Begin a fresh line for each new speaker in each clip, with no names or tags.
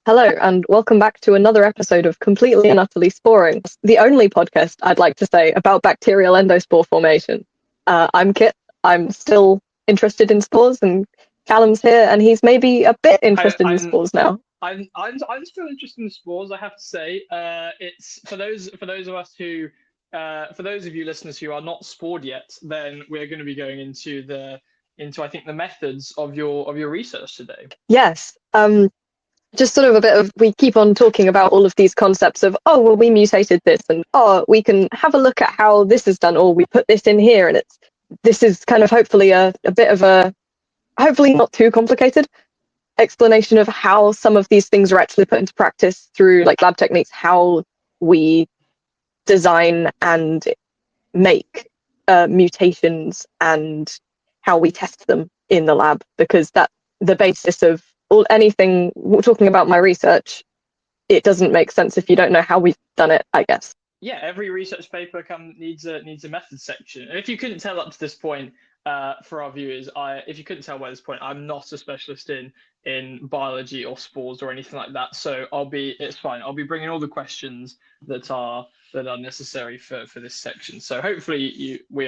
Hello, and welcome back to another episode of Completely and Utterly Spore-ing, the only podcast, I'd like to say, about bacterial endospore formation. I'm Kit. I'm still interested in spores, and Callum's here, and he's maybe a bit interested in spores now.
I'm still interested in spores, I have to say. It's for those of us who, for those of you listeners who are not spored yet, then we're going to be going into I think the methods of your research today.
Yes. Just sort of a bit of, we keep on talking about all of these concepts of, oh, well, we mutated this, and oh, we can have a look at how this is done, or we put this in here, and this is kind of hopefully a bit of a, hopefully not too complicated explanation of how some of these things are actually put into practice through like lab techniques, how we design and make mutations and how we test them in the lab, because that's the basis of anything talking about my research. It doesn't make sense if you don't know how we've done it, I guess.
Yeah, every research paper needs a method section. And if you couldn't tell up to this point, for our viewers, if you couldn't tell by this point, I'm not a specialist in biology or spores or anything like that. So it's fine. I'll be bringing all the questions that are necessary for this section. So hopefully we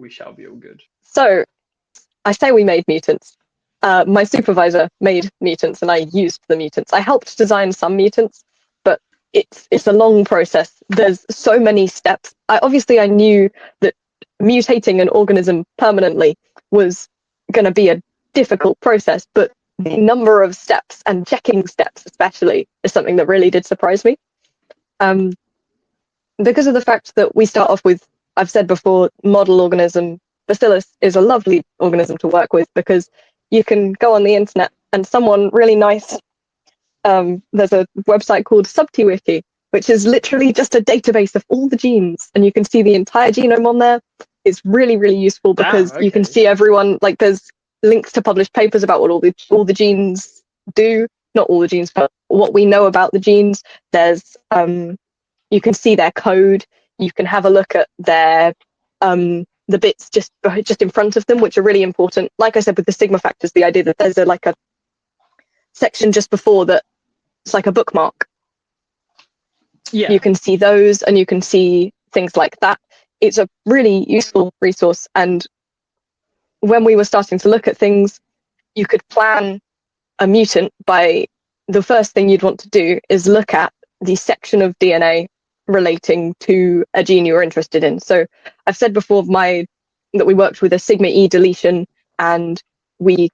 shall be all good.
So I say we made mutants. My supervisor made mutants and I used the mutants. I helped design some mutants, but it's a long process. There's so many steps. I knew that mutating an organism permanently was going to be a difficult process, but the number of steps and checking steps especially is something that really did surprise me. Because of the fact that we start off with, I've said before, model organism. Bacillus is a lovely organism to work with because you can go on the internet and someone really nice, there's a website called SubtiWiki, which is literally just a database of all the genes, and you can see the entire genome on there. It's really, really useful because you can see everyone, like there's links to published papers about what all the genes do, not all the genes, but what we know about the genes. There's, you can see their code, you can have a look at their, the bits just in front of them, which are really important. Like I said, with the sigma factors, the idea that there's a section just before that, it's like a bookmark.
Yeah.
You can see those and you can see things like that. It's a really useful resource. And when we were starting to look at things, you could plan a mutant by the first thing you'd want to do is look at the section of DNA relating to a gene you were interested in. So I've said before that we worked with a sigma E deletion, and we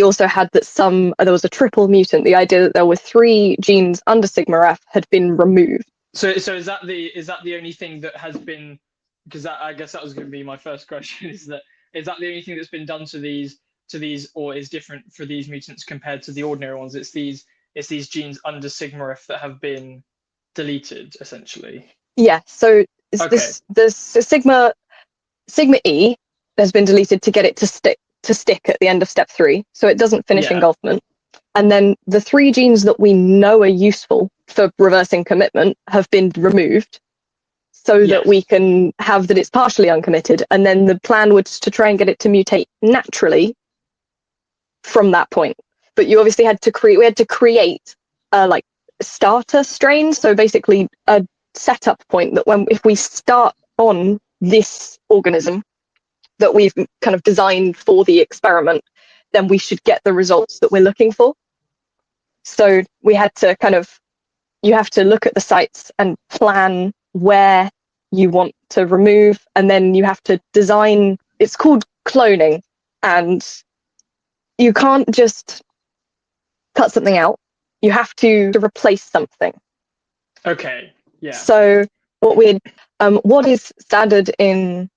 also had that there was a triple mutant. The idea that there were 3 genes under sigma F had been removed.
So is that the only thing that has been, because I guess that was going to be my first question, is that the only thing that's been done to these or is different for these mutants compared to the ordinary ones? It's these genes under sigma F that have been deleted, essentially.
Yeah, so the sigma E has been deleted to get it to stick at the end of step 3, so it doesn't finish engulfment. And then the 3 genes that we know are useful for reversing commitment have been removed, so that we can have that it's partially uncommitted. And then the plan was to try and get it to mutate naturally from that point. But you obviously had to create like starter strain, so basically a setup point that if we start on this organism that we've kind of designed for the experiment, then we should get the results that we're looking for. So we had to you have to look at the sites and plan where you want to remove, and then you have to design, it's called cloning, and you can't just cut something out. You have to replace something.
Okay. Yeah.
So what is standard in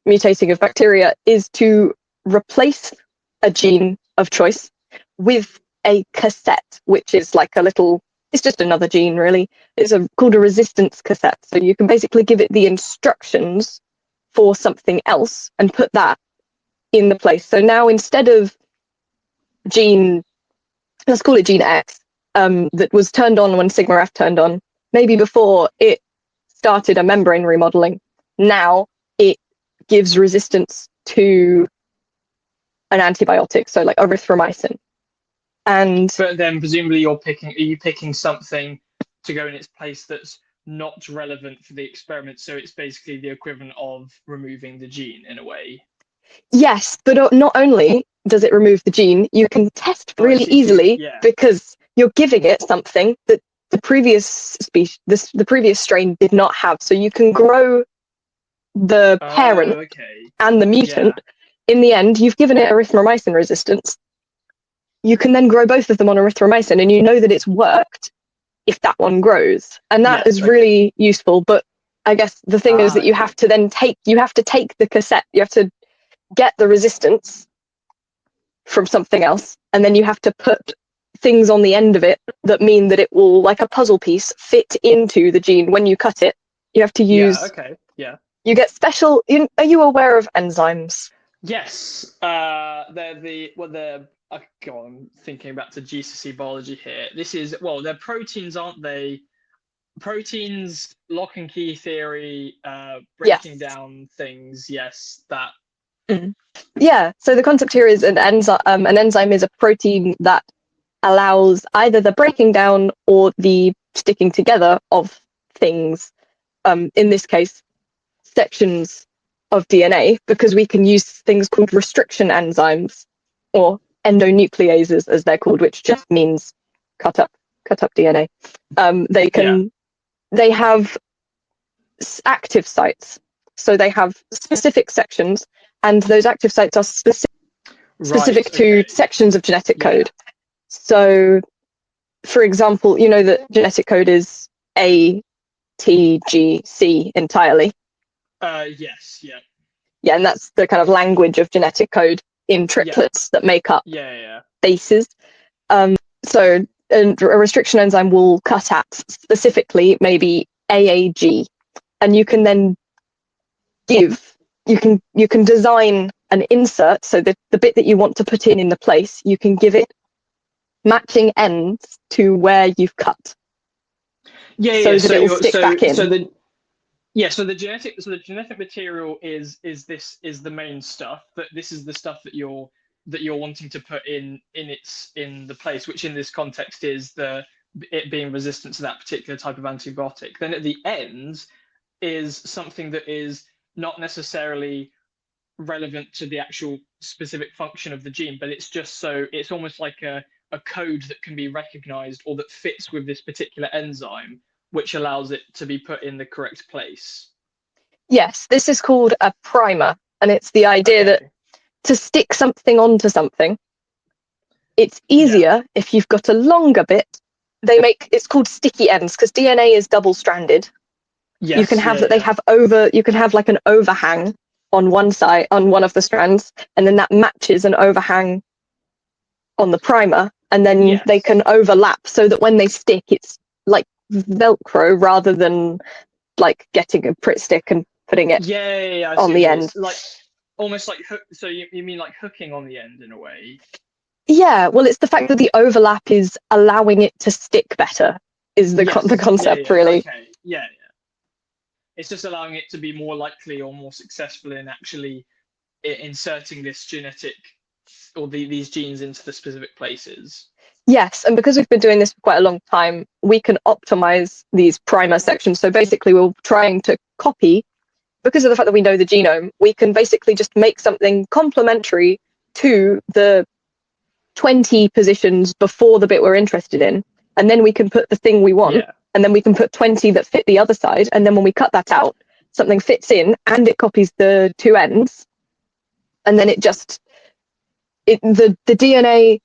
mutating of bacteria is to replace a gene of choice with a cassette, which is like it's just another gene, really. It's called a resistance cassette. So you can basically give it the instructions for something else and put that in the place. So now instead of let's call it gene X, that was turned on when sigma F turned on, maybe before it started a membrane remodeling, now it gives resistance to an antibiotic, so like erythromycin. And
but then presumably are you picking something to go in its place that's not relevant for the experiment, so it's basically the equivalent of removing the gene in a way?
yes, but not only does it remove the gene, you can test really easily because you're giving it something that the previous species, the previous strain did not have. So you can grow the parent and the mutant. In the end, you've given it erythromycin resistance. You can then grow both of them on erythromycin, and you know that it's worked if that one grows. And that is really useful. But I guess the thing is that you have to then take the cassette, you have to get the resistance from something else, and then you have to put things on the end of it that mean that it will, like a puzzle piece, fit into the gene when you cut it. You have to use you get special. Are you aware of enzymes?
Yes, they're I'm thinking back to GCSE biology here. This is, well, they're proteins, aren't they? Proteins, lock and key theory, breaking down things. Yes, that.
Yeah. So the concept here is an enzyme. An enzyme is a protein that allows either the breaking down or the sticking together of things. In this case, sections of DNA, because we can use things called restriction enzymes, or endonucleases as they're called, which just means cut up DNA. They have active sites, so they have specific sections, and those active sites are specific to sections of genetic code. So, for example, you know that genetic code is A, T, G, C entirely.
Yes, yeah.
Yeah, and that's the kind of language of genetic code in triplets that make up bases. So a restriction enzyme will cut at specifically maybe AAG, and you can then you can design an insert, so that the bit that you want to put in the place, you can give it matching ends to where you've cut. So it will stick back in.
So the genetic material is the main stuff. But this is the stuff that you're wanting to put in the place, which in this context is it being resistant to that particular type of antibiotic. Then at the ends is something that is not necessarily relevant to the actual specific function of the gene, but it's just it's almost like a code that can be recognized or that fits with this particular enzyme, which allows it to be put in the correct place.
Yes, this is called a primer, and it's the idea that to stick something onto something, it's easier if you've got a longer bit. It's called sticky ends because DNA is double-stranded.
Yes,
you can have you can have like an overhang on one side, on one of the strands, and then that matches an overhang on the primer, and then they can overlap so that when they stick, it's like Velcro rather than like getting a Pritt stick and putting it on the end.
Like almost like hook. So you mean like hooking on the end in a way?
Yeah, well, it's the fact that the overlap is allowing it to stick better is the concept, really.
Okay. Yeah. It's just allowing it to be more likely or more successful in actually inserting this genetic or these genes into the specific places.
Yes, and because we've been doing this for quite a long time, we can optimize these primer sections. So basically, we're trying to copy, because of the fact that we know the genome, we can basically just make something complementary to the 20 positions before the bit we're interested in, and then we can put the thing we want, and then we can put 20 that fit the other side, and then when we cut that out, something fits in and it copies the two ends, and then the DNA.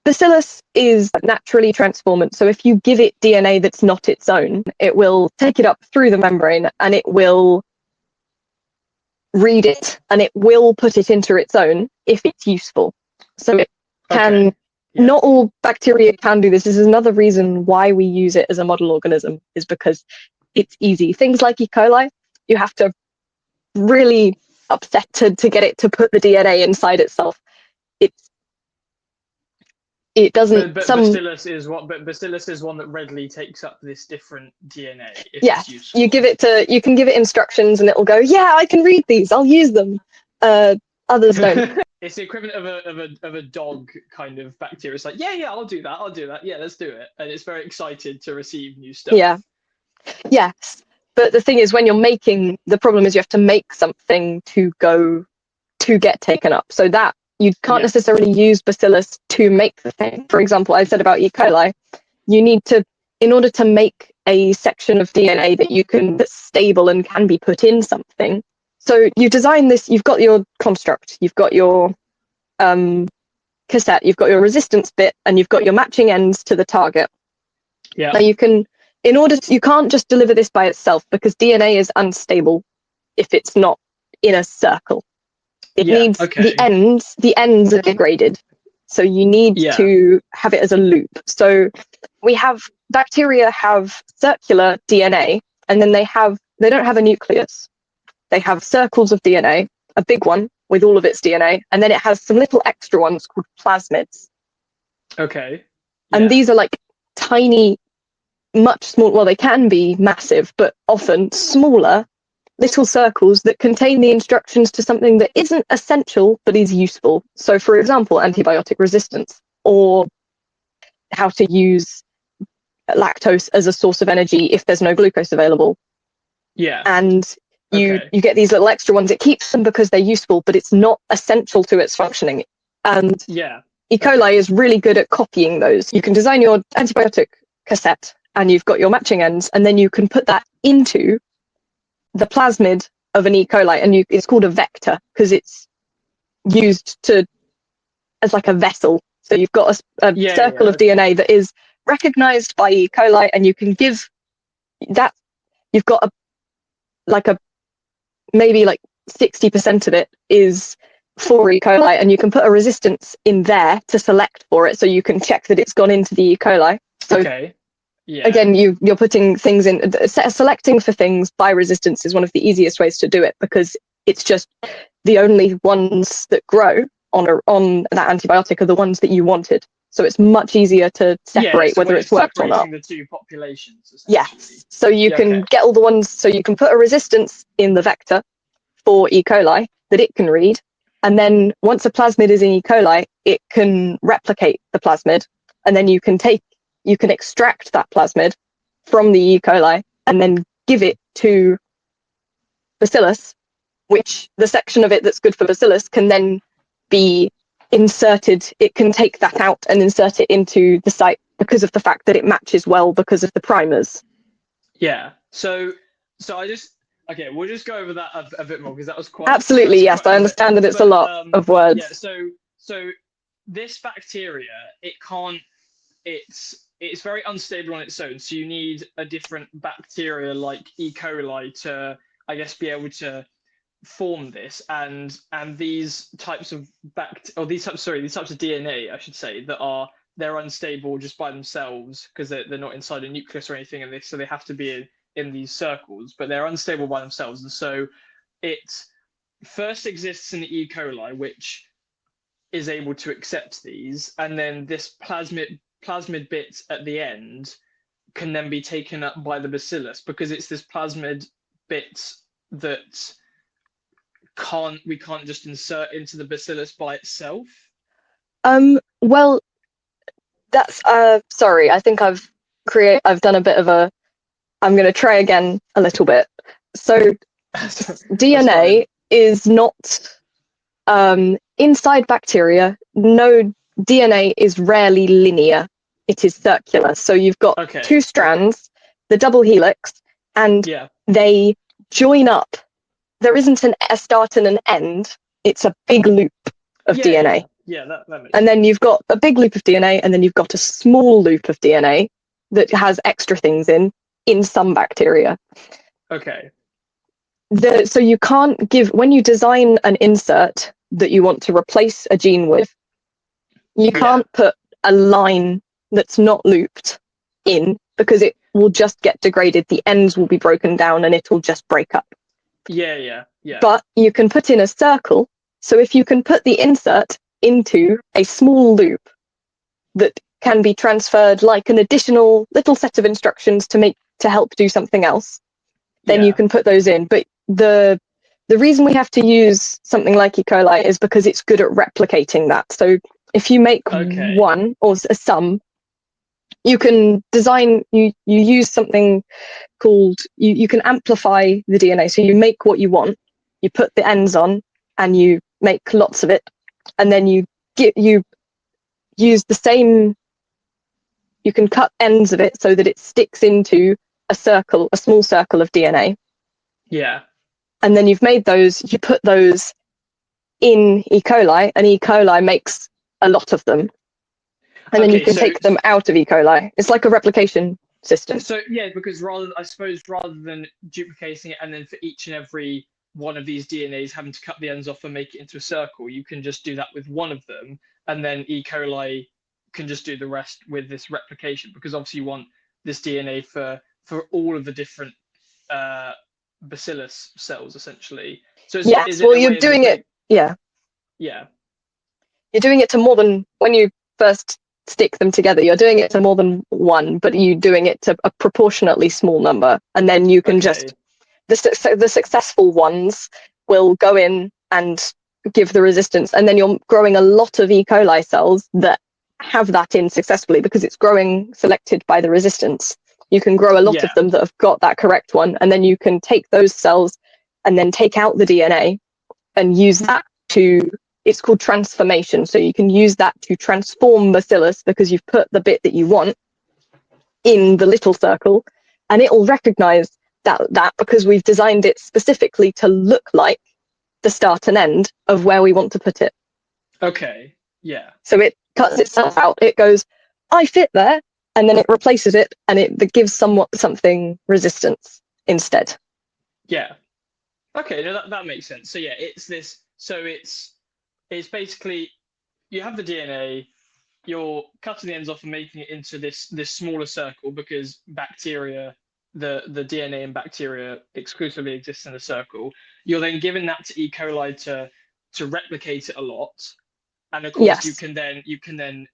Bacillus is naturally transformant, so if you give it DNA that's not its own, it will take it up through the membrane and it will read it and it will put it into its own if it's useful. So it can, not all bacteria can do this. This is another reason why we use it as a model organism, is because it's easy. Things like E. coli, you have to really upset to get it to put the DNA inside itself. It doesn't.
But Bacillus is one that readily takes up this different DNA.
Yes, you can give it instructions and it will go, yeah, I can read these, I'll use them. Others don't.
it's the equivalent of a dog kind of bacteria. It's like, yeah, I'll do that. Yeah, let's do it. And it's very excited to receive new stuff.
Yeah. Yes. But the thing is, when you're making, the problem is you have to make something to get taken up. So that you can't necessarily use bacillus to make the thing. For example, I said about E. coli, you need to, in order to make a section of DNA that's stable and can be put in something. So you design this, you've got your construct, you've got your cassette, you've got your resistance bit, and you've got your matching ends to the target.
Yeah.
Now you can't just deliver this by itself, because DNA is unstable if it's not in a circle. It needs the ends are degraded. So you need to have it as a loop. So bacteria have circular DNA, and then they don't have a nucleus. They have circles of DNA, a big one with all of its DNA, and then it has some little extra ones called plasmids.
Okay.
And these are like tiny, much small, well, they can be massive, but often smaller little circles that contain the instructions to something that isn't essential but is useful. So, for example, antibiotic resistance, or how to use lactose as a source of energy if there's no glucose available.
Yeah.
And you get these little extra ones. It keeps them because they're useful, but it's not essential to its functioning. And E. coli is really good at copying those. You can design your antibiotic cassette, and you've got your matching ends, and then you can put that into the plasmid of an E. coli, and it's called a vector because it's used as like a vessel. So you've got a circle of DNA that is recognized by E. coli, and you can give that, you've got maybe 60% of it is for E. coli, and you can put a resistance in there to select for it, so you can check that it's gone into the E. coli. So again, you're putting things in, selecting for things by resistance is one of the easiest ways to do it, because it's just the only ones that grow on that antibiotic are the ones that you wanted. So it's much easier to separate whether it's worked or not.
The two populations.
Yes. So you can get all the ones, so you can put a resistance in the vector for E. coli that it can read. And then once a plasmid is in E. coli, it can replicate the plasmid. And then you can extract that plasmid from the E. coli and then give it to bacillus, which the section of it that's good for bacillus can then be inserted. It can take that out and insert it into the site because of the fact that it matches well because of the primers.
Yeah. So I just, we'll just go over that a bit more, because that was quite...
Absolutely, yes. I understand that it's a lot of words.
Yeah, so this bacteria, it's very unstable on its own. So you need a different bacteria like E. coli to, I guess, be able to form this, and these types of these types of DNA, I should say, they're unstable just by themselves because they're not inside a nucleus or anything, and so they have to be in these circles, but they're unstable by themselves. And so it first exists in the E. coli, which is able to accept these, and then this plasmid bit at the end can then be taken up by the bacillus, because it's this plasmid bit that we can't just insert into the bacillus by itself.
Well, that's sorry, I think I've done a bit of I'm going to try again a little bit. So DNA is not inside bacteria. No, DNA is rarely linear. It is circular. So you've got two strands, the double helix, and they join up. There isn't a start and an end. It's a big loop of DNA.
Yeah, that makes sense.
And then you've got a big loop of DNA, and then you've got a small loop of DNA that has extra things in some bacteria.
Okay.
So you can't when you design an insert that you want to replace a gene with, you can't put a line that's not looped in, because it will just get degraded. The ends will be broken down and it'll just break up.
Yeah.
But you can put in a circle. So if you can put the insert into a small loop that can be transferred like an additional little set of instructions to help do something else, then you can put those in. But the the reason we have to use something like E. coli is because it's good at replicating that. So if you make one or a sum, you can design, you use something called, you can amplify the DNA. So you make what you want, you put the ends on, and you make lots of it, and then you use the same, you can cut ends of it so that it sticks into a circle, a small circle of DNA.
Yeah.
And then you've made those, you put those in E. coli, and E. coli makes a lot of them. And then you can take them out of E. coli. It's like a replication system.
So yeah, because rather than duplicating it and then for each and every one of these DNAs having to cut the ends off and make it into a circle, you can just do that with one of them, and then E. coli can just do the rest with this replication, because obviously you want this DNA for all of the different bacillus cells, essentially. So you're doing it.
Yeah.
Yeah.
You're doing it to more than, when you first stick them together, you're doing it to more than one, but you're doing it to a proportionately small number, and then you can just the successful ones will go in and give the resistance, and then you're growing a lot of E. coli cells that have that in successfully because it's growing selected by the resistance. You can grow a lot of them that have got that correct one, and then you can take those cells and then take out the DNA and use that to, it's called transformation. So you can use that to transform bacillus because you've put the bit that you want in the little circle, and it will recognize that because we've designed it specifically to look like the start and end of where we want to put it.
Okay, yeah.
So it cuts itself out. It goes, I fit there, and then it replaces it, and it gives something resistance instead.
Yeah. Okay, no, that makes sense. So yeah, it's this. So it's basically, you have the DNA, you're cutting the ends off and making it into this smaller circle, because bacteria, the DNA in bacteria exclusively exists in a circle. You're then giving that to E. coli to replicate it a lot, and of course you can then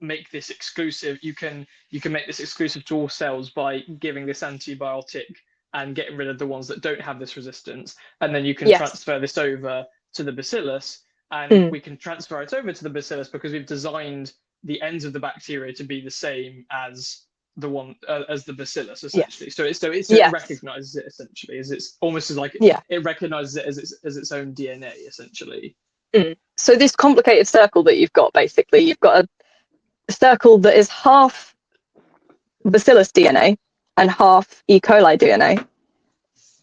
make this exclusive. You can make this exclusive to all cells by giving this antibiotic and getting rid of the ones that don't have this resistance, and then you can transfer this over to the bacillus, and we can transfer it over to the bacillus because we've designed the ends of the bacteria to be the same as the one as the bacillus, essentially. So it recognizes it, essentially, as it's almost as like it recognizes it as its own DNA, essentially.
So this complicated circle that you've got, basically, you've got a circle that is half bacillus DNA and half E. coli DNA,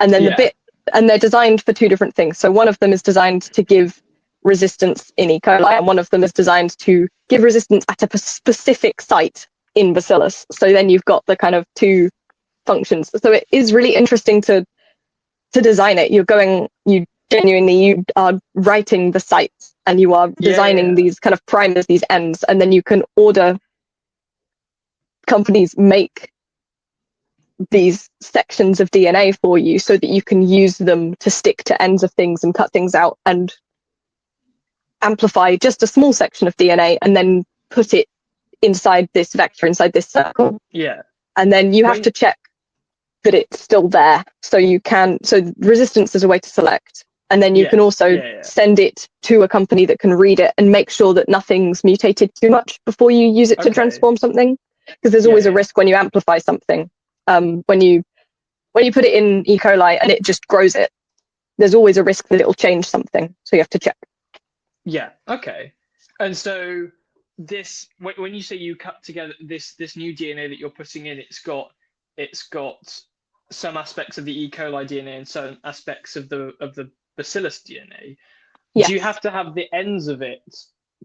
and then and they're designed for two different things. So one of them is designed to give resistance in E. coli, and one of them is designed to give resistance at a specific site in bacillus. So then you've got the kind of two functions. So it is really interesting to design it. You are writing the sites, and you are designing these kind of primers, these ends, and then you can order companies make these sections of DNA for you so that you can use them to stick to ends of things and cut things out and amplify just a small section of DNA and then put it inside this vector, inside this circle.
Yeah.
And then you have to check that it's still there. So resistance is a way to select. And then you can also send it to a company that can read it and make sure that nothing's mutated too much before you use it to transform something. Because there's always a risk when you amplify something. When you put it in E. coli and it just grows it, there's always a risk that it will change something. So you have to check.
Yeah. Okay. And so this, when you say you cut together this new DNA that you're putting in, it's got some aspects of the E. coli DNA and some aspects of the bacillus DNA. Yes. Do you have to have the ends of it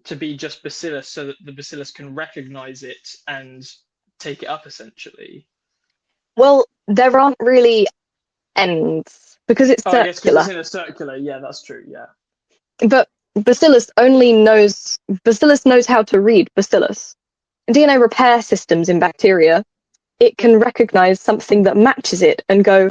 to be just bacillus so that the bacillus can recognize it and take it up, essentially?
Well, there aren't really ends because it's circular.
Yes, because it's in a circular. Yeah, that's true. Yeah.
But bacillus knows how to read bacillus. DNA repair systems in bacteria, it can recognize something that matches it and go,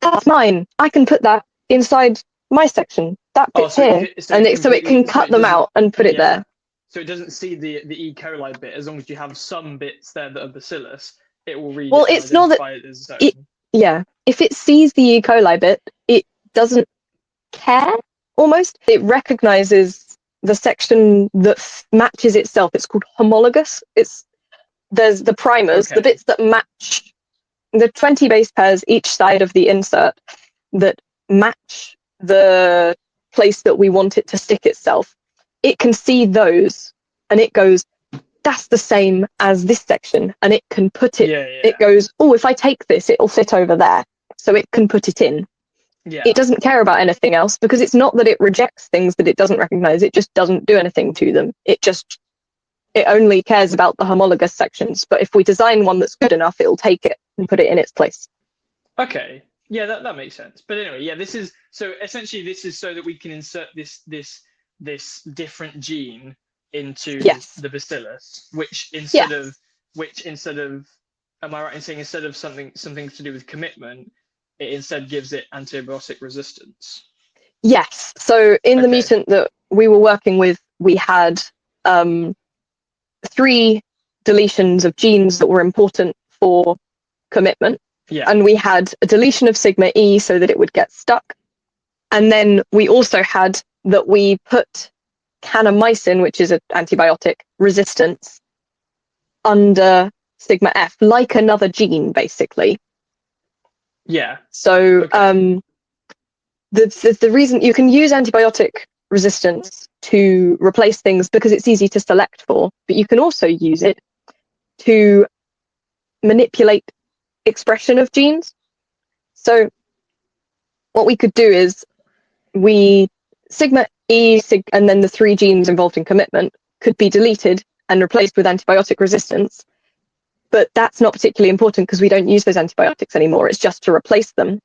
that's mine. I can put that inside my section. That bit's here. So it can cut them out and put it there.
So it doesn't see the E. coli bit. As long as you have some bits there that are bacillus, it will read
it's not that if it sees the E. coli bit, it doesn't care almost. It recognizes the section that matches itself. It's called homologous. There's the primers, the bits that match the 20 base pairs each side of the insert that match the place that we want it to stick itself. It can see those and it goes, that's the same as this section, and it can put it, it goes, oh, if I take this, it'll fit over there. So it can put it in.
Yeah.
It doesn't care about anything else, because it's not that it rejects things that it doesn't recognize, it just doesn't do anything to them. It only cares about the homologous sections. But if we design one that's good enough, it'll take it and put it in its place.
Okay. Yeah, that makes sense. But anyway, yeah, this is so that we can insert this different gene into the bacillus, which instead of am I right in saying instead of something to do with commitment, it instead gives it antibiotic resistance?
Yes. So in the mutant that we were working with, we had 3 deletions of genes that were important for commitment.
Yeah.
And we had a deletion of sigma E so that it would get stuck. And then we also had that we put kanamycin, which is an antibiotic resistance, under sigma F, like another gene, basically.
Yeah.
So the reason you can use antibiotic resistance to replace things because it's easy to select for, but you can also use it to manipulate expression of genes. So what we could do is sigma E and then the 3 genes involved in commitment could be deleted and replaced with antibiotic resistance. But that's not particularly important because we don't use those antibiotics anymore. It's just to replace them.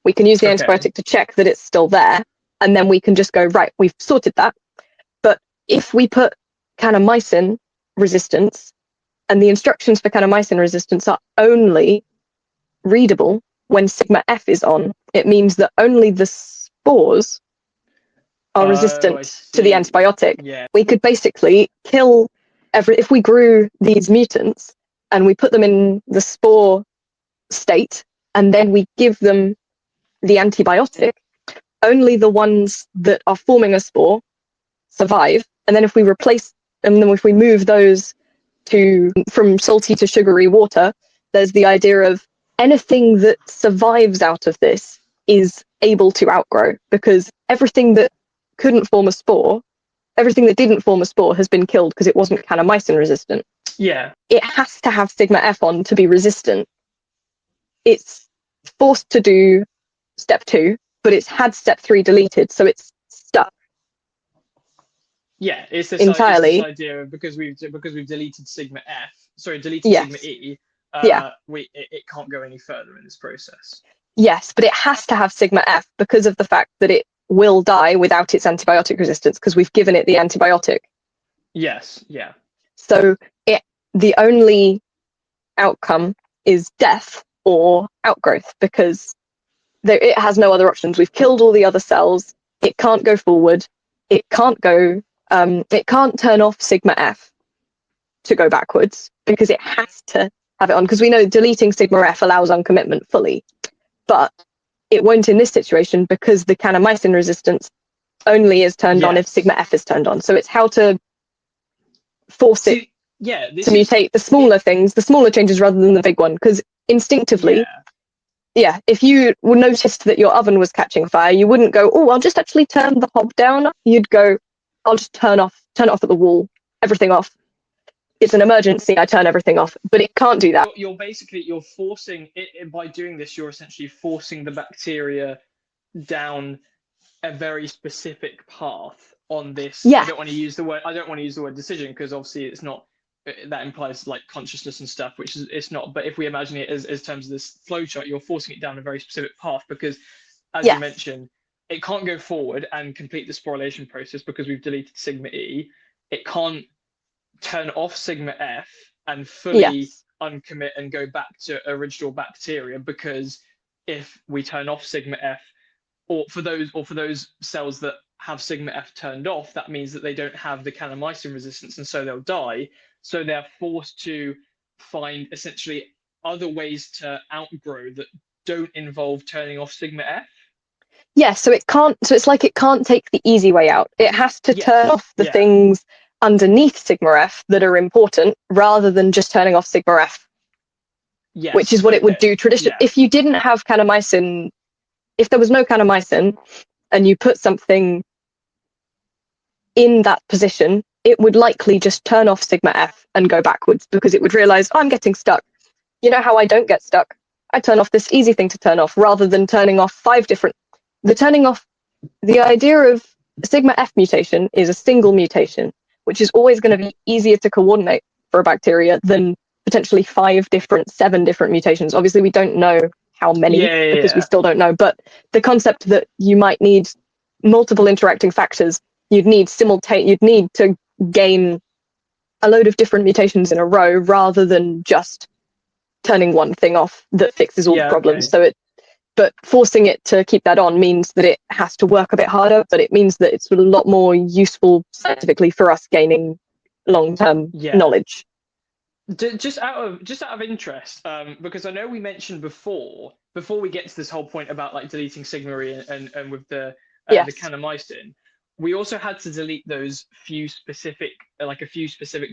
We can use the antibiotic to check that it's still there, and then we can just go, right, we've sorted that. But if we put kanamycin resistance, and the instructions for kanamycin resistance are only readable when sigma F is on, it means that only the spores are resistant to the antibiotic.
Yeah.
We could basically kill if we grew these mutants and we put them in the spore state and then we give them the antibiotic, only the ones that are forming a spore survive. And then if we replace them, then if we move those from salty to sugary water, there's the idea of anything that survives out of this is able to outgrow, because everything that couldn't form a spore, everything that didn't form a spore has been killed because it wasn't kanamycin resistant.
Yeah.
It has to have sigma F on to be resistant. It's forced to do step 2, but it's had step 3 deleted, so it's stuck.
Yeah, it's this
entirely.
idea of because we've deleted sigma F, sigma E, it can't go any further in this process.
Yes, but it has to have sigma F because of the fact that it will die without its antibiotic resistance because we've given it the antibiotic.
Yes, yeah.
So the only outcome is death or outgrowth because it has no other options. We've killed all the other cells. It can't go forward. It can't go. It can't turn off sigma F to go backwards because it has to have it on. Because we know deleting sigma F allows uncommitment fully, but it won't in this situation because the kanamycin resistance only is turned on if sigma F is turned on. So it's how to force it to mutate the smaller things, the smaller changes rather than the big one. Because instinctively, if you noticed that your oven was catching fire, you wouldn't go, oh, I'll just actually turn the hob down. You'd go, I'll just turn it off at the wall, everything off. It's an emergency, I turn everything off. But it can't do that.
You're forcing it by doing this, you're essentially forcing the bacteria down a very specific path on this. I don't want to use the word decision because obviously it's not, that implies like consciousness and stuff, which is it's not. But if we imagine it as terms of this flowchart, you're forcing it down a very specific path because, as you mentioned, it can't go forward and complete the sporulation process because we've deleted sigma E. It can't turn off sigma F and fully uncommit and go back to original bacteria because if we turn off sigma F, or for those cells that have sigma F turned off, that means that they don't have the kanamycin resistance and so they'll die. So they're forced to find essentially other ways to outgrow that don't involve turning off sigma F.
Yeah, so it's like it can't take the easy way out. It has to turn off the things underneath sigma F that are important rather than just turning off sigma F.
Yes,
which is what it would do traditionally. If you didn't have kanamycin, if there was no kanamycin and you put something in that position, it would likely just turn off sigma F and go backwards because it would realize, oh, I'm getting stuck. You know how I don't get stuck? I turn off this easy thing to turn off rather than turning off 5 different. The idea of sigma F mutation is a single mutation, which is always going to be easier to coordinate for a bacteria than potentially 7 different mutations. Obviously, we don't know how many because we still don't know, but the concept that you might need multiple interacting factors, you'd need to gain a load of different mutations in a row rather than just turning one thing off that fixes all the problems. But forcing it to keep that on means that it has to work a bit harder, but it means that it's a lot more useful scientifically for us gaining long-term knowledge.
Just out of interest, because I know we mentioned before we get to this whole point about like deleting sigma E and with the kanamycin, we also had to delete those few specific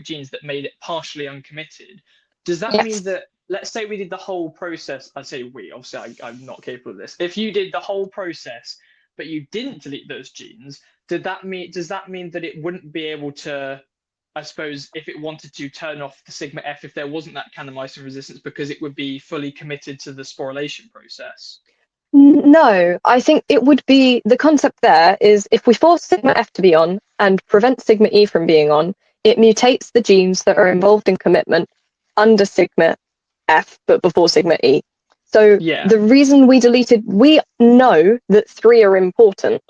genes that made it partially uncommitted. Does that mean that, let's say we did the whole process, I say we, obviously I'm not capable of this. If you did the whole process, but you didn't delete those genes, does that mean that it wouldn't be able to, I suppose, if it wanted to turn off the sigma F if there wasn't that kanamycin resistance because it would be fully committed to the sporulation process?
No, I think it would be, the concept there is if we force sigma F to be on and prevent sigma E from being on, it mutates the genes that are involved in commitment under sigma F but before sigma E. So the reason we know that 3 are important.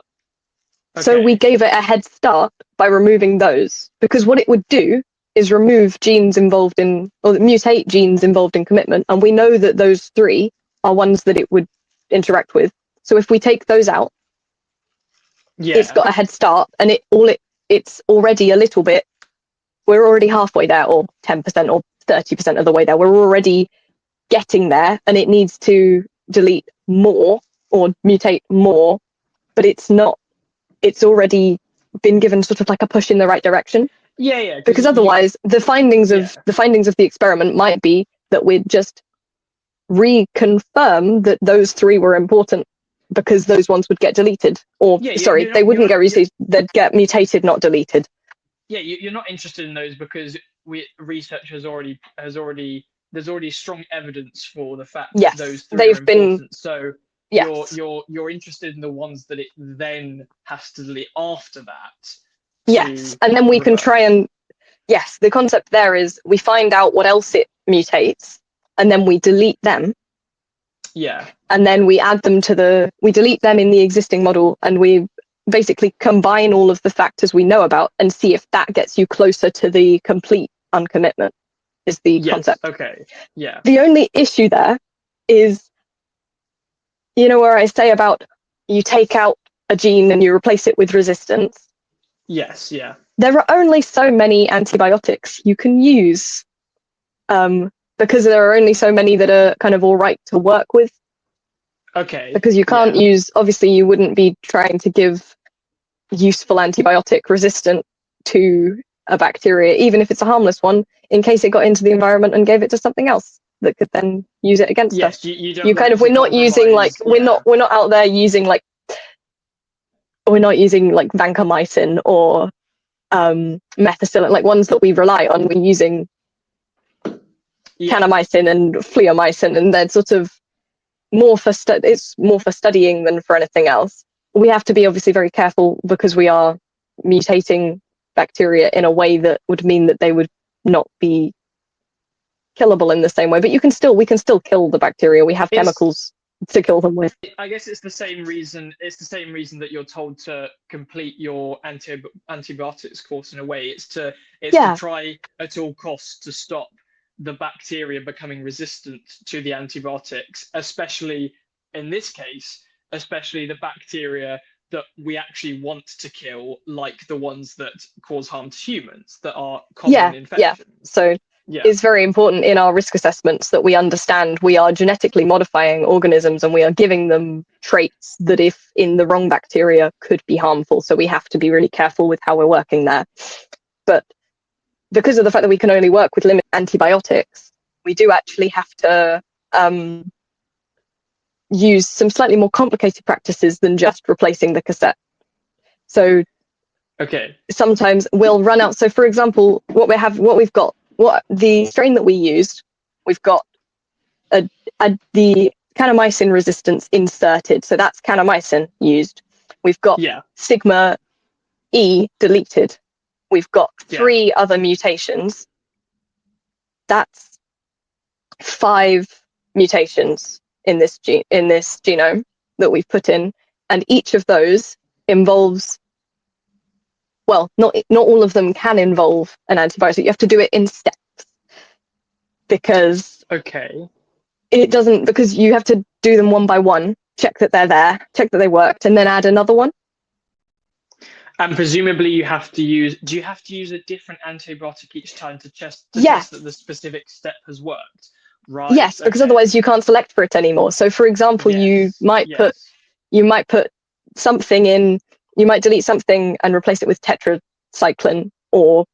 So we gave it a head start by removing those, because what it would do is remove genes involved in, or mutate genes involved in commitment, and we know that those 3 are ones that it would interact with. So if we take those out, it's got a head start, and it's already a little bit, we're already halfway there, or 10% or 30% of the way there. We're already getting there, and it needs to delete more or mutate more, but it's already been given sort of like a push in the right direction. Because otherwise the findings of the experiment might be that we'd just reconfirm that those 3 were important because those ones would get deleted, or they wouldn't get released, they'd get mutated, not deleted.
You're not interested in those because research has already there's already strong evidence for the fact that those 3 are important. So you're interested in the ones that it then has to delete after that.
Yes, and then we can try and the concept there is we find out what else it mutates, and then we delete them. And then we add them we delete them in the existing model, and we basically combine all of the factors we know about and see if that gets you closer to the complete uncommitment, is the concept. The only issue there is, where I say about you take out a gene and you replace it with resistance. There are only so many antibiotics you can use, because there are only so many that are kind of all right to work with. Because you can't use, obviously you wouldn't be trying to give useful antibiotic resistant to a bacteria, even if it's a harmless one, in case it got into the environment and gave it to something else that could then use it against us. We're not using we're not out there using we're not using vancomycin or methicillin, like ones that we rely on. We're using kanamycin and fleomycin, and they're sort of it's more for studying than for anything else. We have to be obviously very careful because we are mutating bacteria in a way that would mean that they would not be killable in the same way, but we can still kill the bacteria. We have chemicals to kill them with.
I guess it's the same reason that you're told to complete your antibiotics course in a way. It's to try at all costs to stop the bacteria becoming resistant to the antibiotics, especially in this case, the bacteria that we actually want to kill, like the ones that cause harm to humans, that are common infections.
So is very important in our risk assessments, that we understand we are genetically modifying organisms and we are giving them traits that, if in the wrong bacteria, could be harmful. So we have to be really careful with how we're working there. But because of the fact that we can only work with limited antibiotics, we do actually have to use some slightly more complicated practices than just replacing the cassette. So sometimes we'll run out. So for example, what the strain that we used, we've got the kanamycin resistance inserted. So that's kanamycin used. We've got sigma E deleted. We've got 3 other mutations. That's 5 mutations in this genome that we've put in, and each of those involves, well, not all of them can involve an antibiotic. You have to do it in steps, because it doesn't, because you have to do them one by one, check that they're there, check that they worked, and then add another one.
And presumably do you have to use a different antibiotic each time to test that the specific step has worked? Right.
Yes, because otherwise you can't select for it anymore. So for example, you might put something in, you might delete something and replace it with tetracycline, or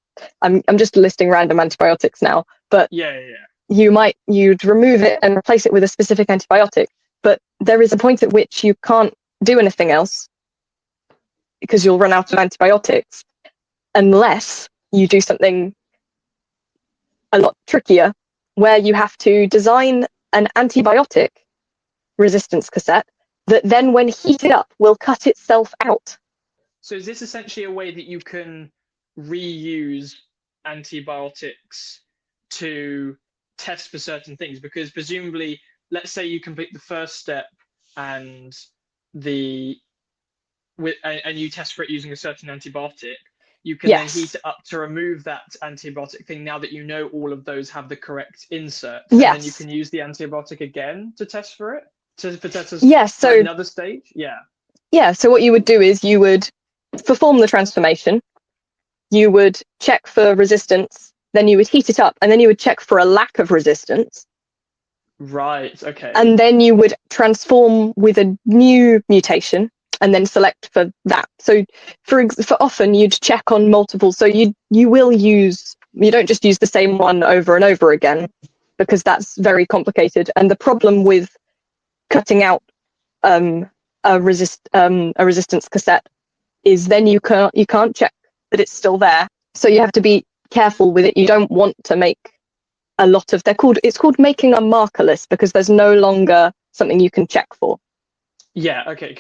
I'm just listing random antibiotics now, but you'd remove it and replace it with a specific antibiotic. But there is a point at which you can't do anything else, because you'll run out of antibiotics, unless you do something a lot trickier, where you have to design an antibiotic resistance cassette that then, when heated up, will cut itself out.
So is this essentially a way that you can reuse antibiotics to test for certain things? Because presumably, let's say you complete the first step and you test for it using a certain antibiotic, you can then heat it up to remove that antibiotic thing, now that you know all of those have the correct insert. And then you can use the antibiotic again to test for it? So another stage? Yeah, so what you would do is you would perform the transformation, you would check for resistance, then you would heat it up, and then you would check for a lack of resistance. Right, okay.
And then you would transform with a new mutation, and then select for that. So for often you'd check on multiple, so you don't just use the same one over and over again, because that's very complicated. And the problem with cutting out a resistance cassette is then you can't check that it's still there. So you have to be careful with it. You don't want to make a lot of, it's called making a marker list, because there's no longer something you can check for.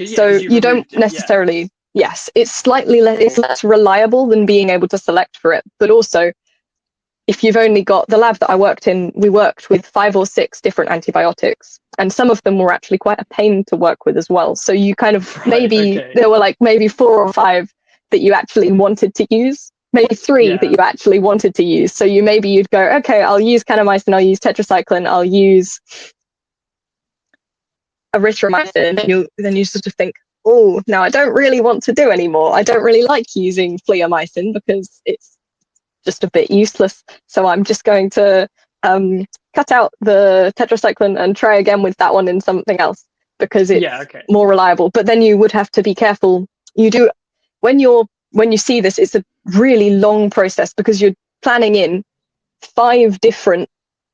So you don't necessarily, it's slightly less reliable than being able to select for it. But also, if you've only got, the lab that I worked in, we worked with 5 or 6 different antibiotics, and some of them were actually quite a pain to work with as well. So you kind of, there were like maybe 4 or 5 that you actually wanted to use, maybe 3 that you actually wanted to use. So you'd go, okay, I'll use kanamycin, I'll use tetracycline, I'll use erythromycin, and then you sort of think, oh, now I don't really want to do anymore. I don't really like using fleomycin because it's just a bit useless. So I'm just going to cut out the tetracycline and try again with that one in something else, because it's more reliable. But then you would have to be careful. When you see this, it's a really long process, because you're planning in 5 different,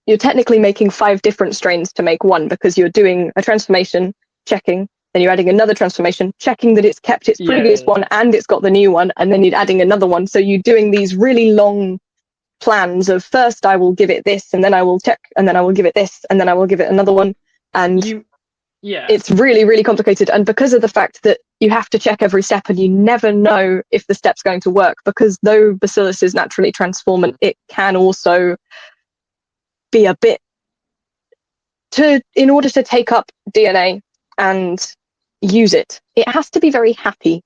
you're technically making 5 different strains to make one, because you're doing a transformation, checking, then you're adding another transformation, checking that it's kept its previous one and it's got the new one, and then you're adding another one. So you're doing these really long plans of, first I will give it this, and then I will check, and then I will give it this, and then I will give it another one. And it's really, really complicated. And because of the fact that you have to check every step, and you never know if the step's going to work, because though bacillus is naturally transformant, it can also be a bit, in order to take up DNA and use it, it has to be very happy.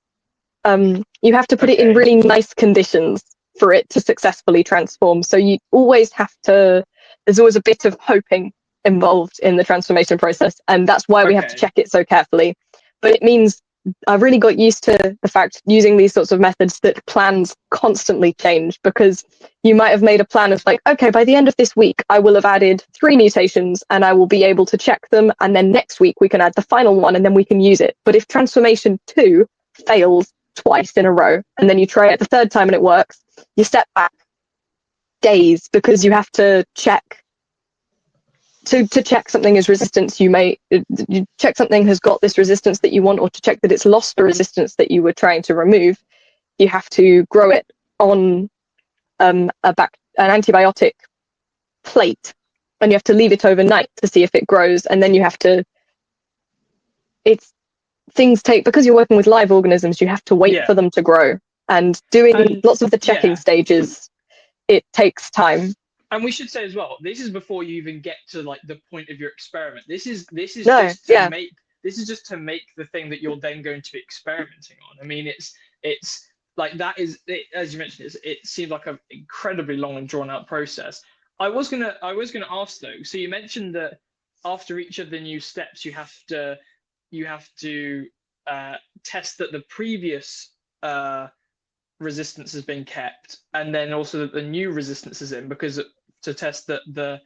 You have to put it in really nice conditions for it to successfully transform. So you always have to, there's always a bit of hoping involved in the transformation process, and that's why we have to check it so carefully. But it means I really got used to the fact using these sorts of methods that plans constantly change, because you might have made a plan of like, okay, by the end of this week, I will have added 3 mutations and I will be able to check them. And then next week we can add the final one and then we can use it. But if transformation 2 fails twice in a row and then you try it the 3rd time and it works, you step back days because you have to check. To check something is resistance, you check something has got this resistance that you want, or to check that it's lost the resistance that you were trying to remove, you have to grow it on an antibiotic plate, and you have to leave it overnight to see if it grows, and then you have to. Because you're working with live organisms, you have to wait for them to grow, and doing lots of the checking stages, it takes time.
And we should say as well, this is before you even get to like the point of your experiment. This is just to make the thing that you're then going to be experimenting on. I mean, it's like that is it, as you mentioned. It seems like an incredibly long and drawn out process. I was gonna ask though. So you mentioned that after each of the new steps, you have to test that the previous resistance has been kept, and then also that the new resistance is in, because to test that the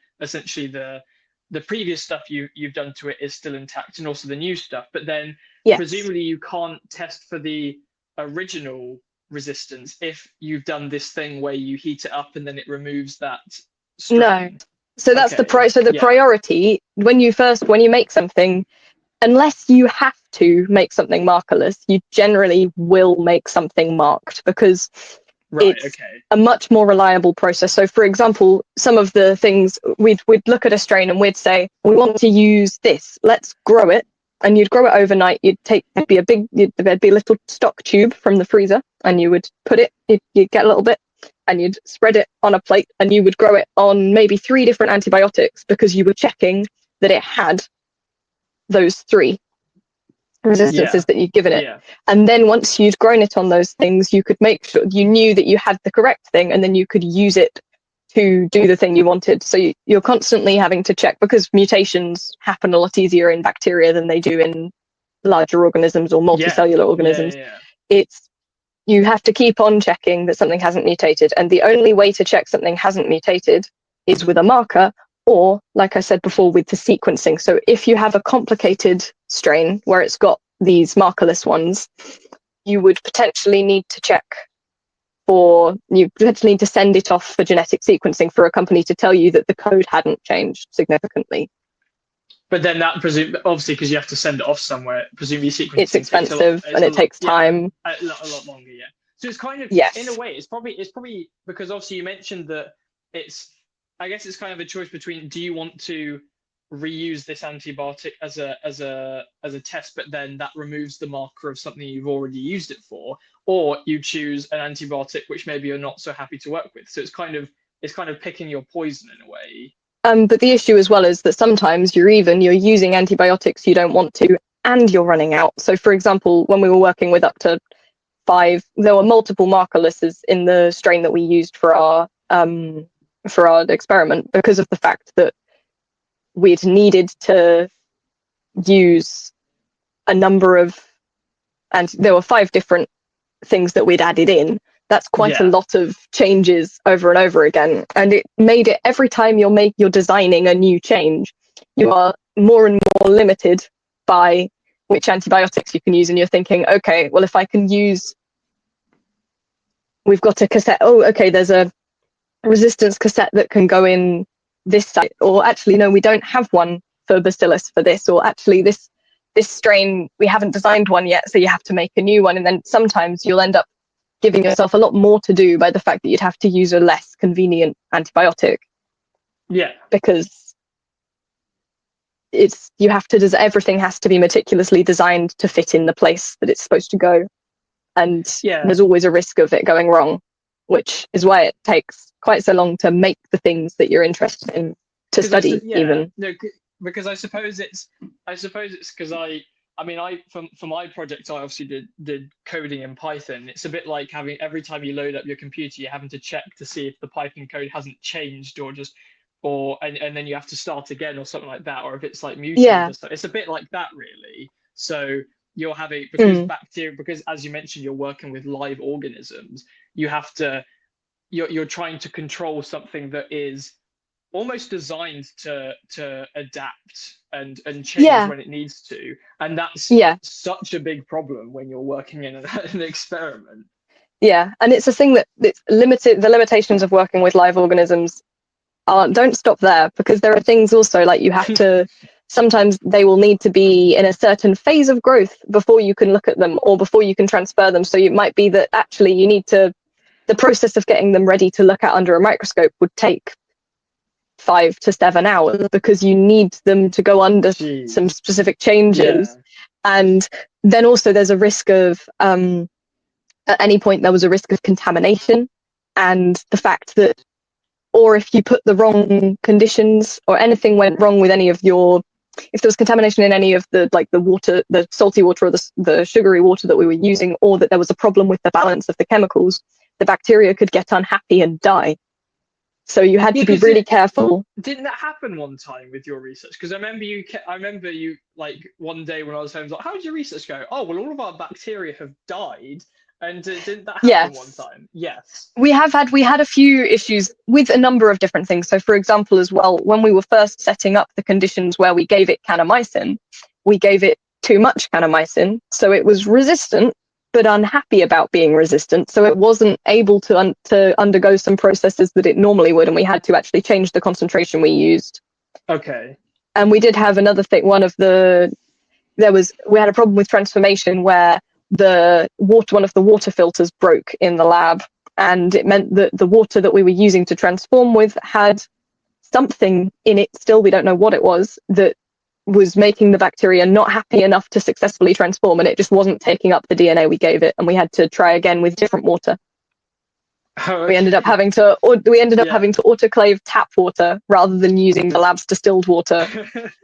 previous stuff you've done to it is still intact, and also the new stuff. But then presumably you can't test for the original resistance if you've done this thing where you heat it up and then it removes that strain.
No. So that's the priority when you make something. Unless you have to make something markerless, you generally will make something marked, because it's a much more reliable process. So, for example, some of the things we'd look at a strain and we'd say, we want to use this, let's grow it. And you'd grow it overnight. There'd be a little stock tube from the freezer, and you would put it, you'd get a little bit, and you'd spread it on a plate, and you would grow it on maybe 3 different antibiotics, because you were checking that it had those 3 resistances that you'd given it. And then once you'd grown it on those things, you could make sure you knew that you had the correct thing, and then you could use it to do the thing you wanted. So you're constantly having to check, because mutations happen a lot easier in bacteria than they do in larger organisms or multicellular organisms. You have to keep on checking that something hasn't mutated, and the only way to check something hasn't mutated is with a marker, or, like I said before, with the sequencing. So if you have a complicated strain where it's got these markerless ones, you would potentially need to send it off for genetic sequencing for a company to tell you that the code hadn't changed significantly.
But then that obviously, because you have to send it off somewhere, presumably sequencing.
It's expensive and it takes time.
A lot longer, yeah. So it's kind of, in a way, it's probably because obviously you mentioned that I guess it's kind of a choice between, do you want to reuse this antibiotic as a test, but then that removes the marker of something you've already used it for, or you choose an antibiotic which maybe you're not so happy to work with. So it's kind of picking your poison in a way.
But the issue as well is that sometimes you're using antibiotics you don't want to, and you're running out. So, for example, when we were working with up to 5, there were multiple markerlesses in the strain that we used for our experiment, because of the fact that we'd needed to use a number of, and there were 5 different things that we'd added in. That's quite a lot of changes over and over again. And it made it, every time you're designing a new change, you are more and more limited by which antibiotics you can use. And you're thinking, okay, well, if I can use, we've got a cassette. Oh, okay, there's a resistance cassette that can go in this site. Or actually, no, we don't have one for Bacillus for this. Or actually, this strain, we haven't designed one yet, so you have to make a new one. And then sometimes you'll end up giving yourself a lot more to do by the fact that you'd have to use a less convenient antibiotic.
Yeah.
Because everything has to be meticulously designed to fit in the place that it's supposed to go. And there's always a risk of it going wrong, which is why it takes quite so long to make the things that you're interested in to study even.
No, because I suppose it's because for my project, I obviously did coding in Python. It's a bit like having, every time you load up your computer, you're having to check to see if the Python code hasn't changed and then you have to start again or something like that, or if it's like mutant or stuff. It's a bit like that, really. So you're having, because bacteria, because as you mentioned, you're working with live organisms, you're trying to control something that is almost designed to adapt and change when it needs to, and that's such a big problem when you're working in an experiment.
Yeah, and it's a thing that it's limited. The limitations of working with live organisms don't stop there, because there are things also like you have to sometimes they will need to be in a certain phase of growth before you can look at them or before you can transfer them. So it might be that actually you need to, the process of getting them ready to look at under a microscope would take 5 to 7 hours, because you need them to go under some specific changes. And then also there's a risk of at any point there was a risk of contamination, and the fact that, or if you put the wrong conditions or anything went wrong with any of your, if there was contamination in any of the, like the water, the salty water or the sugary water that we were using, or that there was a problem with the balance of the chemicals, the bacteria could get unhappy and die. So you had to be really careful.
Didn't that happen one time with your research? Because I remember you like one day when I was home, like, how did your research go? Oh, well, all of our bacteria have died. And didn't that happen one time? Yes.
We had a few issues with a number of different things. So for example, as well, when we were first setting up the conditions where we gave it kanamycin, we gave it too much kanamycin. So it was resistant, but unhappy about being resistant. So it wasn't able to undergo some processes that it normally would. And we had to actually change the concentration we used.
Okay.
And we did have another thing. We had a problem with transformation where one of the water filters broke in the lab, and it meant that the water that we were using to transform with had something in it, still we don't know what it was, that was making the bacteria not happy enough to successfully transform, and it just wasn't taking up the DNA we gave it, and we had to try again with different water. We ended up having to autoclave tap water rather than using the lab's distilled water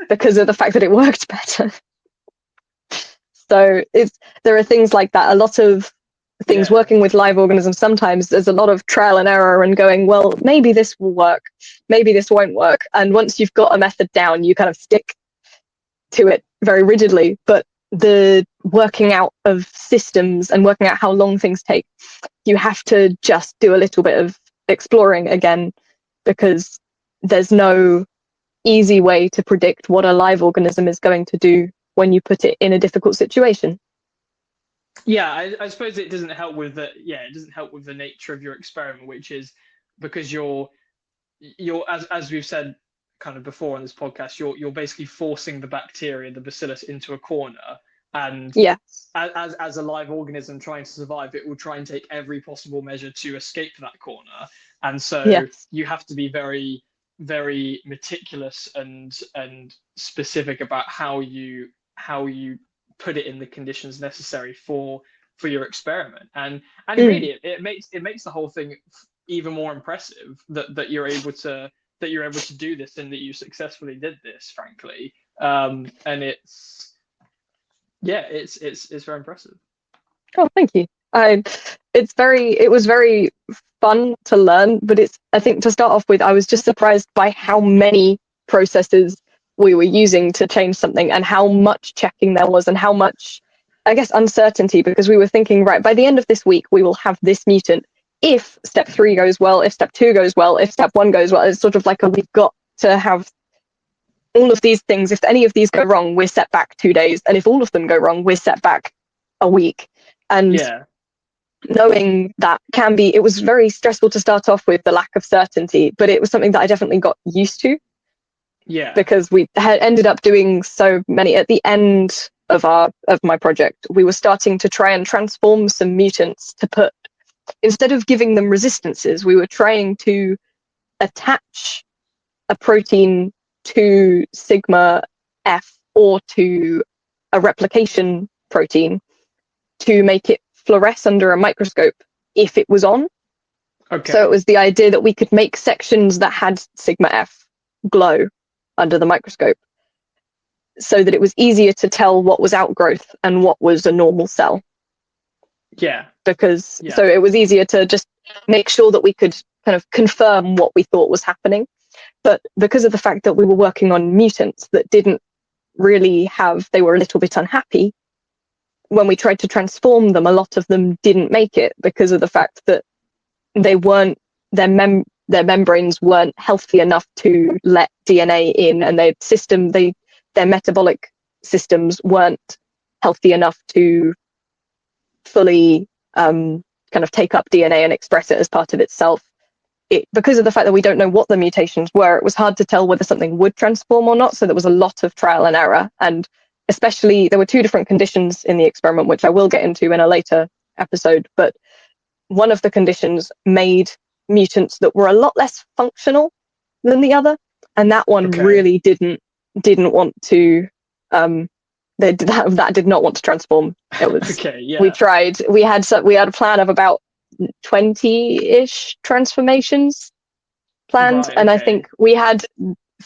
because of the fact that it worked better. So there are things like that. A lot of things working with live organisms, sometimes there's a lot of trial and error and going, well, maybe this will work, maybe this won't work. And once you've got a method down, you kind of stick to it very rigidly. But the working out of systems and working out how long things take, you have to just do a little bit of exploring again, because there's no easy way to predict what a live organism is going to do when you put it in a difficult situation.
Yeah, I suppose it doesn't help with the nature of your experiment, which is because you're as we've said kind of before on this podcast, you're basically forcing the bacteria, the bacillus, into a corner, and as a live organism trying to survive, it will try and take every possible measure to escape that corner. And so you have to be very, very meticulous and specific about how you put it in the conditions necessary for your experiment, and really it makes the whole thing even more impressive that you're able to do this and that you successfully did this, frankly. And it's very impressive.
Oh, thank you. It was very fun to learn, but I think to start off with, I was just surprised by how many processes we were using to change something, and how much checking there was, and how much, I guess, uncertainty, because we were thinking, right, by the end of this week, we will have this mutant. If step 3 goes well, if step 2 goes well, if step 1 goes well, it's sort of like we've got to have all of these things. If any of these go wrong, we're set back 2 days. And if all of them go wrong, we're set back a week. And knowing that it was very stressful to start off with, the lack of certainty, but it was something that I definitely got used to.
Yeah,
because we had ended up doing so many at the end of my project. We were starting to try and transform some mutants to put, instead of giving them resistances, we were trying to attach a protein to sigma F or to a replication protein to make it fluoresce under a microscope if it was on.
Okay.
So it was the idea that we could make sections that had sigma F glow under the microscope, so that it was easier to tell what was outgrowth and what was a normal cell. So it was easier to just make sure that we could kind of confirm what we thought was happening. But because of the fact that we were working on mutants that didn't really they were a little bit unhappy, when we tried to transform them, a lot of them didn't make it because of the fact that they weren't, their membranes weren't healthy enough to let DNA in, and their metabolic systems weren't healthy enough to fully kind of take up DNA and express it as part of itself. Because of the fact that we don't know what the mutations were, it was hard to tell whether something would transform or not. So there was a lot of trial and error. And especially, there were two different conditions in the experiment, which I will get into in a later episode. But one of the conditions made mutants that were a lot less functional than the other. And that one really didn't want to, that did not want to transform. It was, we tried, we had a plan of about 20-ish transformations planned, and I think we had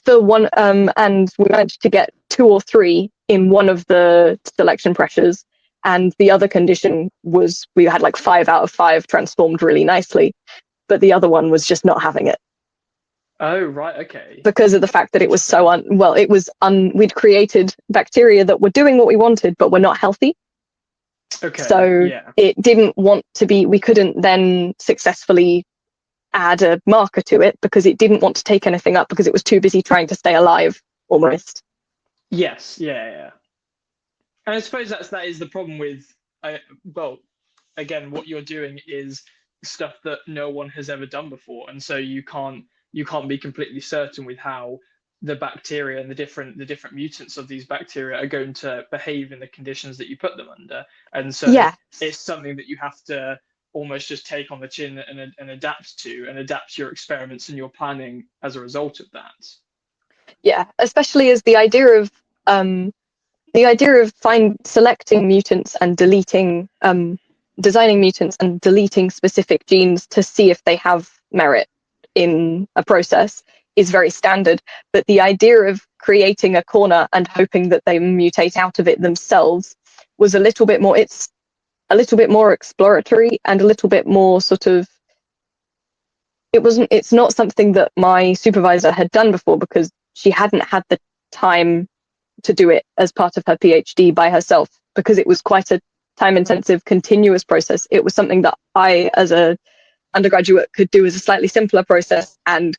the one and we managed to get 2 or 3 in one of the selection pressures, and the other condition was we had like 5 out of 5 transformed really nicely, but the other one was just not having it.
Oh, right, okay.
Because of the fact that it was so we'd created bacteria that were doing what we wanted but were not healthy.
Okay.
So it didn't want to be, we couldn't then successfully add a marker to it because it didn't want to take anything up because it was too busy trying to stay alive, almost.
Yes, yeah. And I suppose that is the problem with, again, what you're doing is stuff that no one has ever done before. And so you can't be completely certain with how the bacteria and the different mutants of these bacteria are going to behave in the conditions that you put them under. And so it's something that you have to almost just take on the chin and adapt your experiments and your planning as a result of that.
Yeah, especially as the idea of selecting mutants and deleting, designing mutants and deleting specific genes to see if they have merit in a process is very standard, but the idea of creating a corner and hoping that they mutate out of it themselves was a little bit more exploratory and a little bit more sort of, it's not something that my supervisor had done before because she hadn't had the time to do it as part of her PhD by herself, because it was quite a time intensive continuous process. It was something that I, as a undergraduate, could do as a slightly simpler process and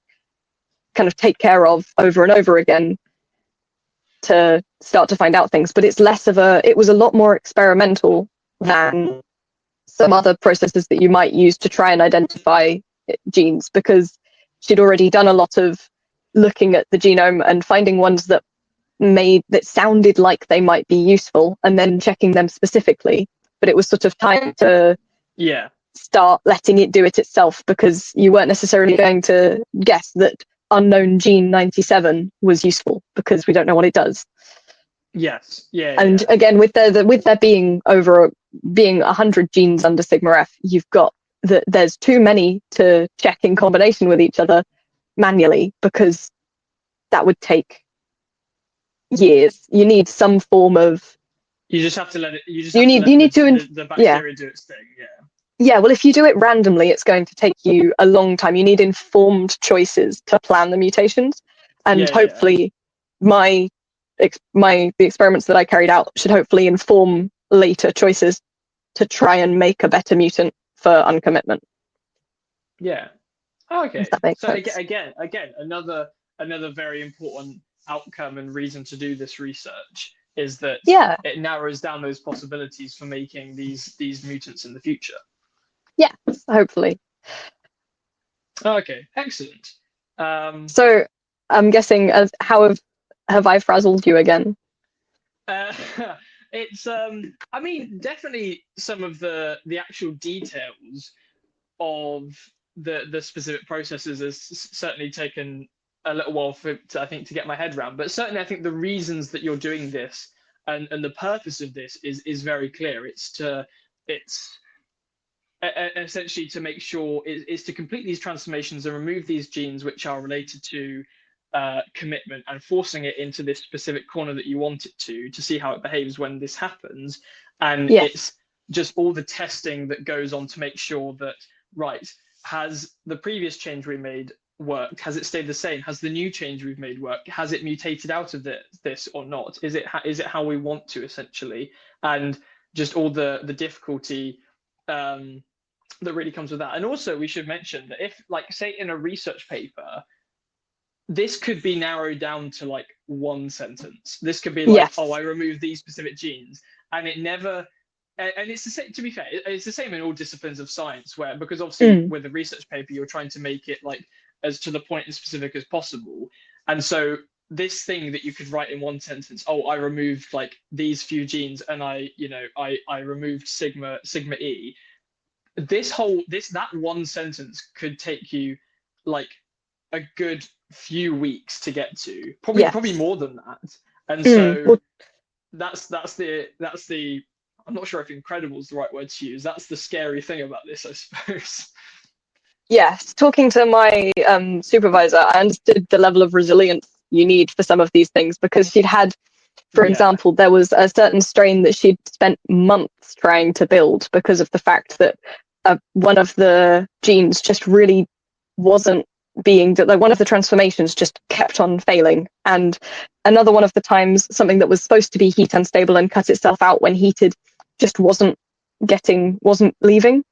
kind of take care of over and over again to start to find out things. But it was a lot more experimental than some other processes that you might use to try and identify genes, because she'd already done a lot of looking at the genome and finding ones that sounded like they might be useful and then checking them specifically. But it was sort of time to start letting it do it itself, because you weren't necessarily going to guess that unknown gene 97 was useful because we don't know what it does.
Yes.
And again, with there being 100 genes under sigma F, you've got that there's too many to check in combination with each other manually, because that would take years. You need some form of,
you just have to let it, the bacteria do its thing.
Yeah, well, if you do it randomly, it's going to take you a long time. You need informed choices to plan the mutations. And hopefully the experiments that I carried out should hopefully inform later choices to try and make a better mutant for uncommitment.
Yeah. Oh, okay.
That makes
so
sense.
again, another very important outcome and reason to do this research is that it narrows down those possibilities for making these mutants in the future.
Yeah, hopefully.
Okay, excellent.
So I'm guessing, how have I frazzled you again?
It's I mean, definitely some of the actual details of the specific processes has certainly taken a little while to get my head around. But certainly I think the reasons that you're doing this and the purpose of this is very clear. It's essentially to make sure is to complete these transformations and remove these genes which are related to commitment, and forcing it into this specific corner that you want it to see how it behaves when this happens. And it's just all the testing that goes on to make sure that, has the previous change we made worked? Has it stayed the same? Has the new change we've made worked? Has it mutated out of this or not? Is it how we want to, essentially? And just all the difficulty that really comes with that. And also we should mention that if, like, say in a research paper, this could be narrowed down to like one sentence. This could be like, oh, I removed these specific genes, and it never. And it's the same. To be fair, it's the same in all disciplines of science, where, because obviously with a research paper, you're trying to make it like as to the point and specific as possible. And so this thing that you could write in one sentence, oh, I removed like these few genes, and I removed sigma E. That one sentence could take you like a good few weeks to get to, probably more than that. And so that's the I'm not sure if incredible is the right word to use. That's the scary thing about this, I suppose.
Yes, talking to my supervisor, I understood the level of resilience you need for some of these things, because she'd had, for example, there was a certain strain that she'd spent months trying to build because of the fact that one of the genes just really wasn't being, like, one of the transformations just kept on failing. And another one of the times, something that was supposed to be heat unstable and cut itself out when heated just wasn't leaving,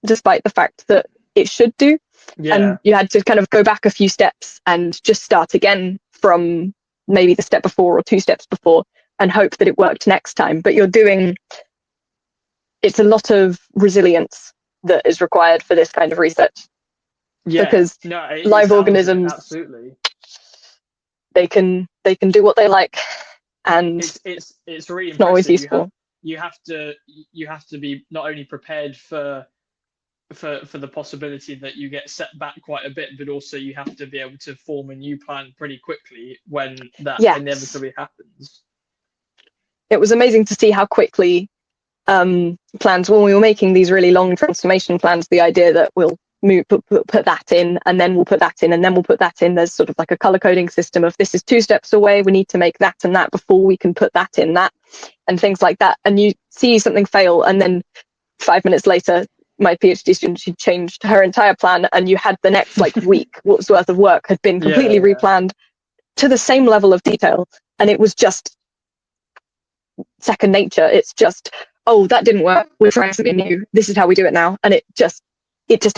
despite the fact that it should do. And you had to kind of go back a few steps and just start again from maybe the step before or 2 steps before, and hope that it worked next time. But it's a lot of resilience that is required for this kind of research. Because live organisms,
absolutely,
they can do what they like, and
it's really
not always useful.
You have to be not only prepared for the possibility that you get set back quite a bit, but also you have to be able to form a new plan pretty quickly when that inevitably happens.
It was amazing to see how quickly plans, when we were making these really long transformation plans, the idea that we'll put that in, and then we'll put that in, and then we'll put that in. There's sort of like a color coding system of, this is 2 steps away, we need to make that and that before we can put that in that, and things like that. And you see something fail, and then 5 minutes later, my PhD student, she changed her entire plan, and you had the next like week worth of work had been completely replanned to the same level of detail. And it was just second nature. It's just, oh, that didn't work, we're trying something new, this is how we do it now. And it just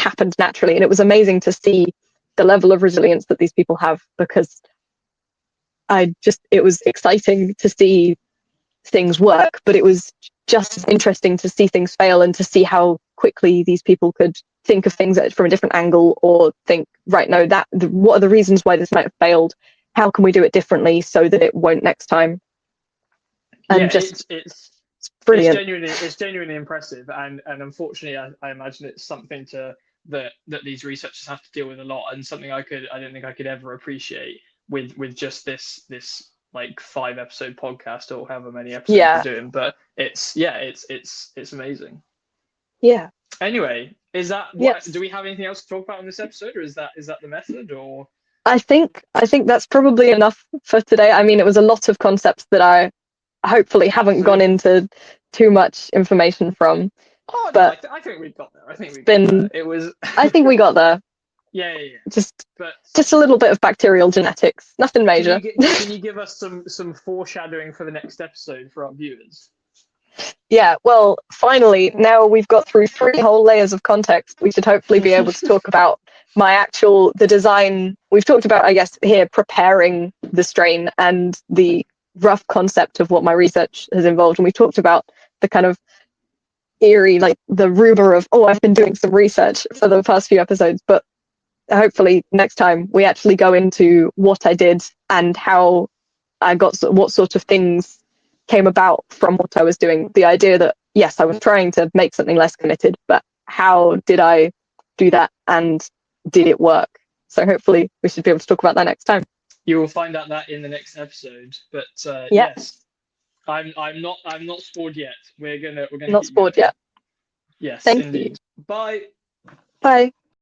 happened naturally. And it was amazing to see the level of resilience that these people have, because it was exciting to see things work, but it was just interesting to see things fail, and to see how quickly these people could think of things from a different angle, or think, right, no, what are the reasons why this might have failed? How can we do it differently so that it won't next time? And
it's brilliant. It's genuinely impressive, and unfortunately, I imagine it's something that these researchers have to deal with a lot, and something I don't think I could ever appreciate with just this like 5-episode podcast, or however many episodes we're doing. But it's amazing. Yeah. Anyway, is that do we have anything else to talk about in this episode, or is that the method? Or
I think that's probably enough for today. I mean, it was a lot of concepts that I hopefully haven't gone into too much information from.
Oh, but no, I think we got there. I think
I think we got there.
Yeah.
Just a little bit of bacterial genetics, nothing major.
Can you give us some foreshadowing for the next episode for our viewers?
Yeah, well, finally, now we've got through 3 whole layers of context, we should hopefully be able to talk about the design. We've talked about, I guess, here, preparing the strain and the rough concept of what my research has involved. And we talked about the kind of eerie, like the rumor of, oh, I've been doing some research for the past few episodes. But hopefully next time we actually go into what I did and how I got, what sort of things came about from what I was doing. The idea that, yes, I was trying to make something less committed, but how did I do that, and did it work? So hopefully we should be able to talk about that next time.
You will find out that in the next episode. But yes, I'm not spored yet. We're gonna
not spored yet.
Yes,
Thank
indeed.
you.
Bye.
Bye.